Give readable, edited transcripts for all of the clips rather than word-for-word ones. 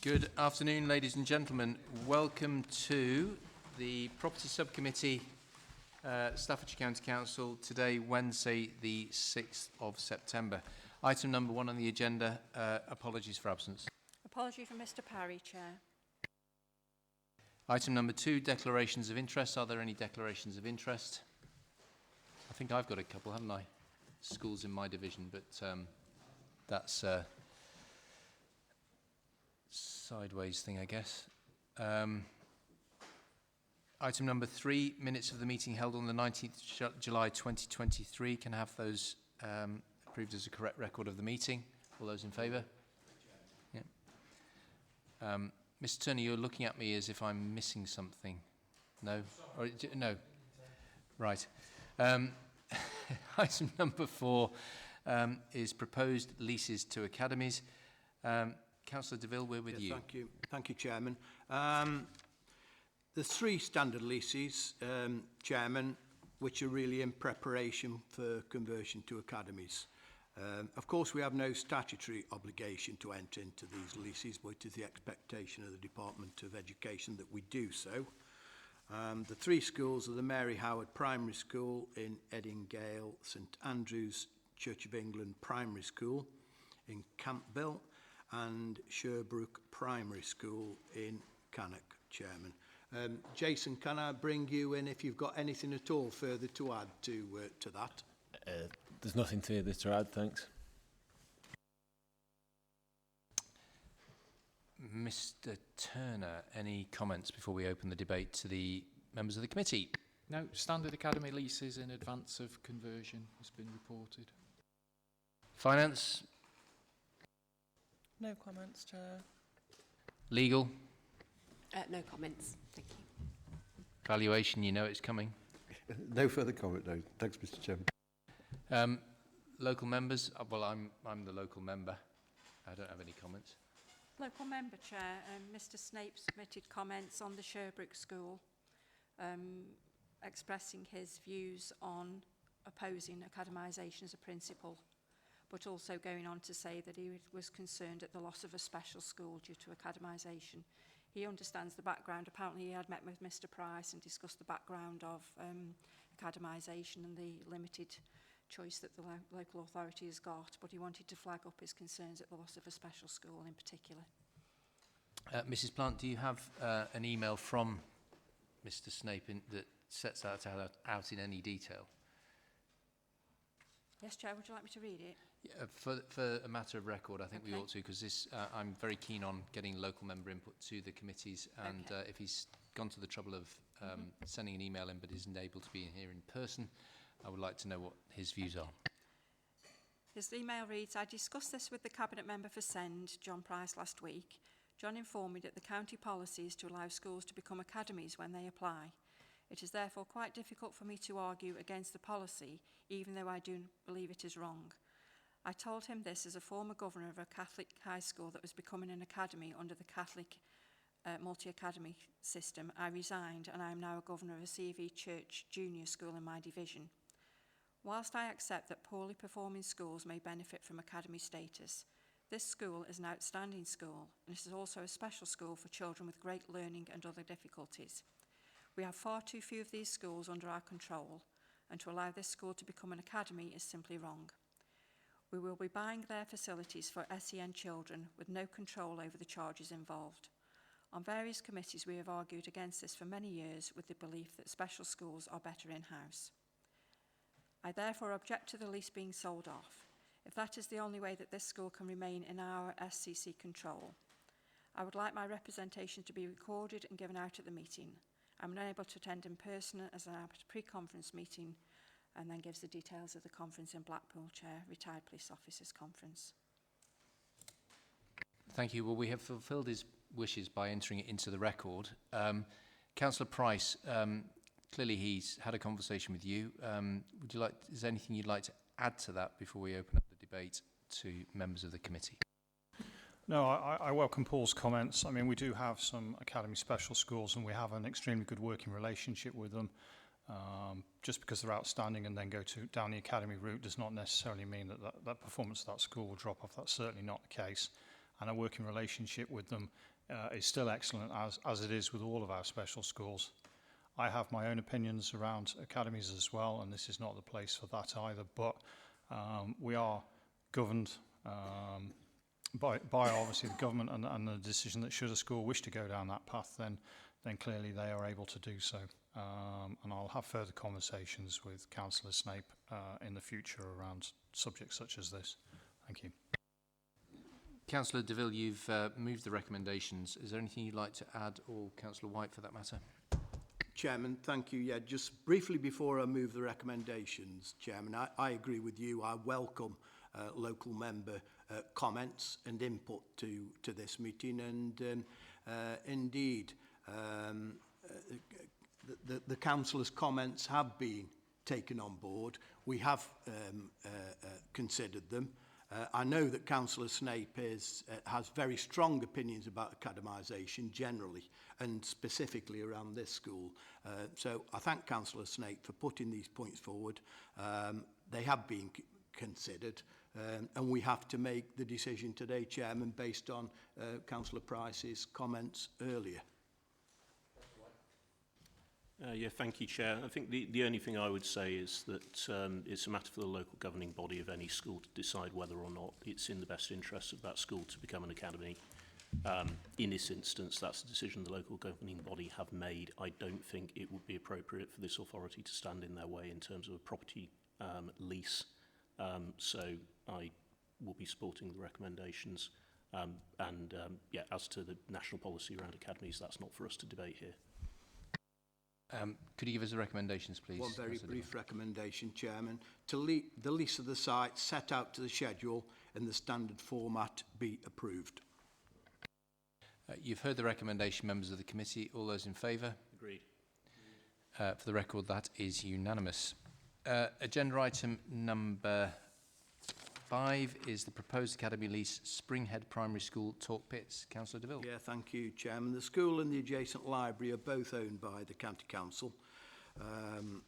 Good afternoon, ladies and gentlemen. Welcome to the Property Subcommittee, Staffordshire County Council, today, Wednesday, the 6th of September. Item number 1 on the agenda, apologies for absence. Apology for Mr. Parry, Chair. Item number 2, declarations of interest. Are there any declarations of interest? I think I've got a couple, haven't I? Schools in my division, but that's a sideways thing, I guess. Item number 3, minutes of the meeting held on the 19th July 2023. Can I have those approved as a correct record of the meeting? All those in favour? Yeah. Mr. Turner, you're looking at me as if I'm missing something. No? Or, no. Right. Item number 4 is proposed leases to academies. Councillor DeVille, we're with you. Thank you, Chairman. The 3 standard leases, Chairman, which are really in preparation for conversion to academies. Of course, we have no statutory obligation to enter into these leases, but it is the expectation of the Department of Education that we do so. The 3 schools are the Mary Howard Primary School in Eddingale, St Andrew's Church of England Primary School in Campbell, and Sherbrooke Primary School in Cannock, Chairman. Jason, can I bring you in if you've got anything at all further to add to that? There's nothing further to add, thanks. Mr. Turner, any comments before we open the debate to the members of the committee? No, standard academy leases in advance of conversion has been reported. Finance? No comments, Chair. Legal? No comments, thank you. Valuation, you know it's coming. No further comment, no. Thanks, Mr. Chairman. Local members? Well, I'm the local member. I don't have any comments. Local member, Chair. Mr. Snape submitted comments on the Sherbrooke School, expressing his views on opposing academisation as a principle, but also going on to say that he was concerned at the loss of a special school due to academisation. He understands the background. Apparently he had met with Mr. Price and discussed the background of academisation and the limited choice that the local authority has got, but he wanted to flag up his concerns at the loss of a special school in particular. Mrs. Plant, do you have an email from Mr. Snape that sets that out in any detail? Yes, Chair, would you like me to read it? Yeah, for a matter of record, I think we ought to, because this I'm very keen on getting local member input to the committees, and if he's gone to the trouble of sending an email in but isn't able to be here in person, I would like to know what his views are. His email reads, I discussed this with the Cabinet Member for Send, John Price, last week. John informed me that the county policy is to allow schools to become academies when they apply. It is therefore quite difficult for me to argue against the policy, even though I do believe it is wrong. I told him this as a former governor of a Catholic high school that was becoming an academy under the Catholic multi-academy system. I resigned and I am now a governor of a CV Church junior school in my division. Whilst I accept that poorly performing schools may benefit from academy status, this school is an outstanding school, and it is also a special school for children with great learning and other difficulties. We have far too few of these schools under our control, and to allow this school to become an academy is simply wrong. We will be buying their facilities for SEN children with no control over the charges involved. On various committees we have argued against this for many years with the belief that special schools are better in-house. I therefore object to the lease being sold off. If that is the only way that this school can remain in our SCC control, I would like my representation to be recorded and given out at the meeting. I'm unable to attend in person as I have a pre-conference meeting, and then gives the details of the conference in Blackpool, Chair, Retired Police Officers Conference. Thank you. Well, we have fulfilled his wishes by entering it into the record. Councillor Price, clearly he's had a conversation with you. Is there anything you'd like to add to that before we open up the debate to members of the committee? No, I welcome Paul's comments. I mean, we do have some academy special schools and we have an extremely good working relationship with them. Just because they're outstanding and then go down the academy route does not necessarily mean that performance of that school will drop off. That's certainly not the case. And our working relationship with them is still excellent, as it is with all of our special schools. I have my own opinions around academies as well, and this is not the place for that either, but we are governed by obviously the government and the decision that should a school wish to go down that path, then clearly they are able to do so. And I'll have further conversations with Councillor Snape in the future around subjects such as this. Thank you. Councillor DeVille, you've moved the recommendations. Is there anything you'd like to add, or Councillor White for that matter? Chairman, thank you. Yeah, just briefly before I move the recommendations, Chairman, I agree with you. I welcome local member comments and input to this meeting, and indeed the councillors' comments have been taken on board. We have considered them. I know that Councillor Snape has very strong opinions about academisation generally and specifically around this school. So I thank Councillor Snape for putting these points forward. They have been considered, and we have to make the decision today, Chairman, based on Councillor Price's comments earlier. Yeah, thank you, Chair. I think the only thing I would say is that it's a matter for the local governing body of any school to decide whether or not it's in the best interest of that school to become an academy. In this instance, that's a decision the local governing body have made. I don't think it would be appropriate for this authority to stand in their way in terms of a property lease. So I will be supporting the recommendations. Yeah, as to the national policy around academies, that's not for us to debate here. Could you give us the recommendations, please? One very brief recommendation, Chairman. The lease of the site set out to the schedule in the standard format be approved. You've heard the recommendation, members of the committee. All those in favour? Agreed. For the record, that is unanimous. Agenda item number 5 is the proposed academy lease, Springhead Primary School, Talk Pits. Councillor DeVille. Yeah, thank you, Chairman. The school and the adjacent library are both owned by the County Council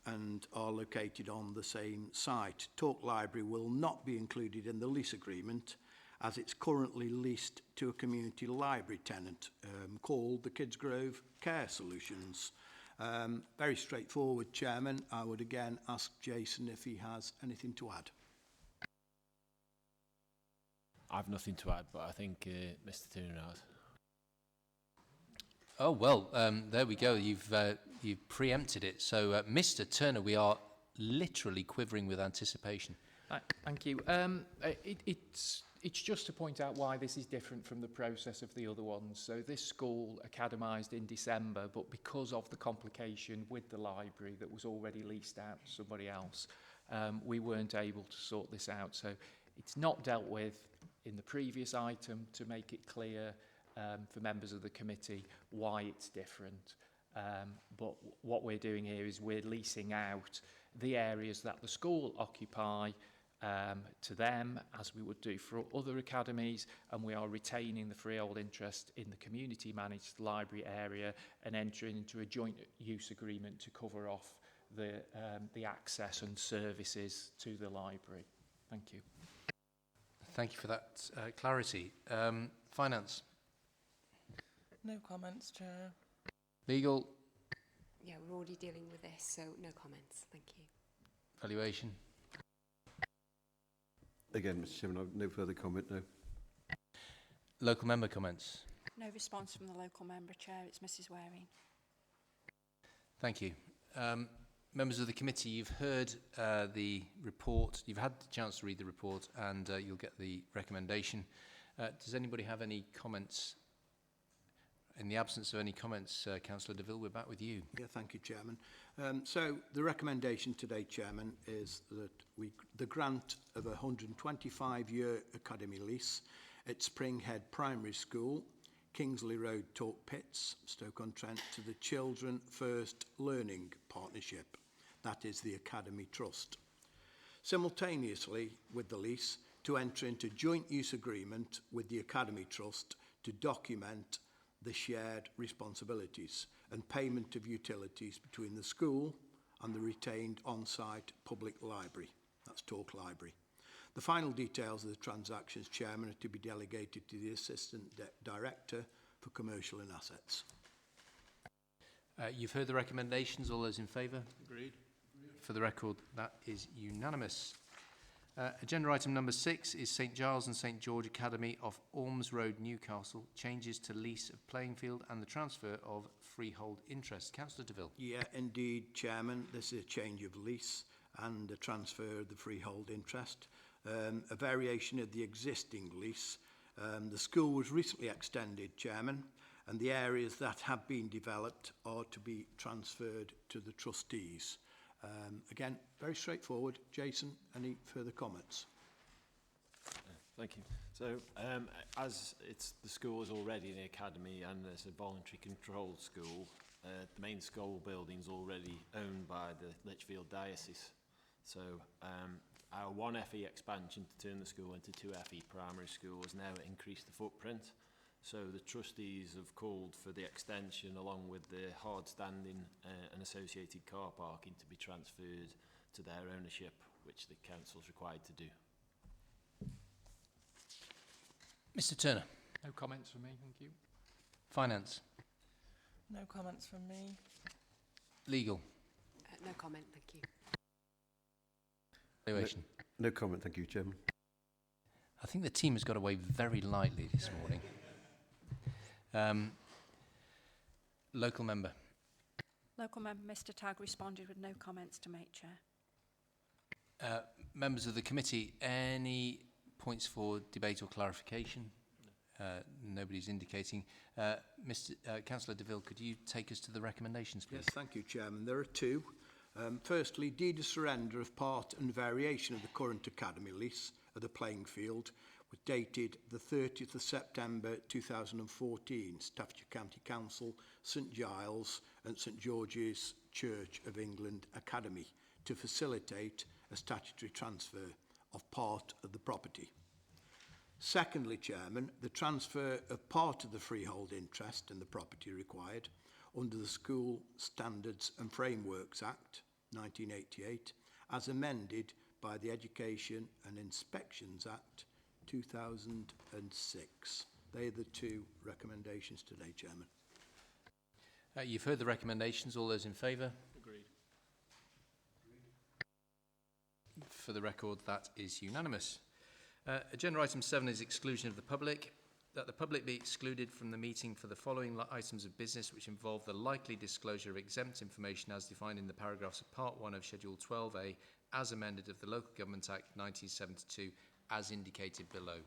and are located on the same site. Talk Library will not be included in the lease agreement as it's currently leased to a community library tenant called the Kidsgrove Care Solutions. Very straightforward, Chairman. I would again ask Jason if he has anything to add. I've nothing to add, but I think Mr. Turner has. Oh, well, there we go. You've preempted it. So, Mr. Turner, we are literally quivering with anticipation. Thank you. It's just to point out why this is different from the process of the other ones. So this school academised in December, but because of the complication with the library that was already leased out to somebody else, we weren't able to sort this out. So it's not dealt with in the previous item to make it clear for members of the committee why it's different. But what we're doing here is we're leasing out the areas that the school occupy to them, as we would do for other academies, and we are retaining the freehold interest in the community managed library area and entering into a joint use agreement to cover off the access and services to the library. Thank you. Thank you for that clarity. Finance. No comments, Chair. Legal. Yeah, we're already dealing with this, so no comments. Thank you. Valuation. Again, Mr. Chairman, I've no further comment, no. Local member comments. No response from the local member, Chair. It's Mrs Waring. Thank you. Members of the committee, you've heard the report. You've had the chance to read the report, and you'll get the recommendation. Does anybody have any comments? In the absence of any comments, Councillor DeVille, we're back with you. Yeah, thank you, Chairman. So the recommendation today, Chairman, is that the grant of a 125-year academy lease at Springhead Primary School, Kingsley Road, Talk Pits, Stoke-on-Trent, to the Children First Learning Partnership. That is the Academy Trust. Simultaneously with the lease, to enter into joint use agreement with the Academy Trust to document the shared responsibilities and payment of utilities between the school and the retained on-site public library. That's Talk Library. The final details of the transactions, Chairman, are to be delegated to the Assistant Director for commercial and assets. You've heard the recommendations. All those in favour? Agreed. For the record, that is unanimous. Agenda item number 6 is St Giles and St George Academy off Ormes Road, Newcastle. Changes to lease of playing field and the transfer of freehold interest. Councillor DeVille. Yeah, indeed, Chairman. This is a change of lease and a transfer of the freehold interest. A variation of the existing lease. The school was recently extended, Chairman, and the areas that have been developed are to be transferred to the trustees. Again, very straightforward. Jason, any further comments? Thank you. So, as it's the school is already the academy and it's a voluntary controlled school, the main school building's already owned by the Lichfield Diocese. So, our 1 FE expansion to turn the school into 2 FE primary school has now increased the footprint. So the trustees have called for the extension along with the hard standing and associated car parking to be transferred to their ownership, which the council is required to do. Mr Turner. No comments from me, thank you. Finance. No comments from me. Legal. No comment, thank you. Valuation. No comment, thank you, Chairman. I think the team has got away very lightly this morning. Local member. Local member Mr Tagg responded with no comments to make, Chair. Members of the committee, any points for debate or clarification? Nobody's indicating. Councillor DeVille, could you take us to the recommendations, please? Yes, thank you, Chairman. There are 2. Firstly, deed of surrender of part and variation of the current academy lease of the playing field was dated the 30th of September 2014, Staffordshire County Council, St Giles and St George's Church of England Academy to facilitate a statutory transfer of part of the property. Secondly, Chairman, the transfer of part of the freehold interest in the property required under the School Standards and Frameworks Act 1988 as amended by the Education and Inspections Act 2006. They are the 2 recommendations today, Chairman. You've heard the recommendations. All those in favour? Agreed. For the record, that is unanimous. Agenda item 7 is exclusion of the public. That the public be excluded from the meeting for the following items of business which involve the likely disclosure of exempt information as defined in the paragraphs of Part 1 of Schedule 12A as amended of the Local Government Act 1972 as indicated below.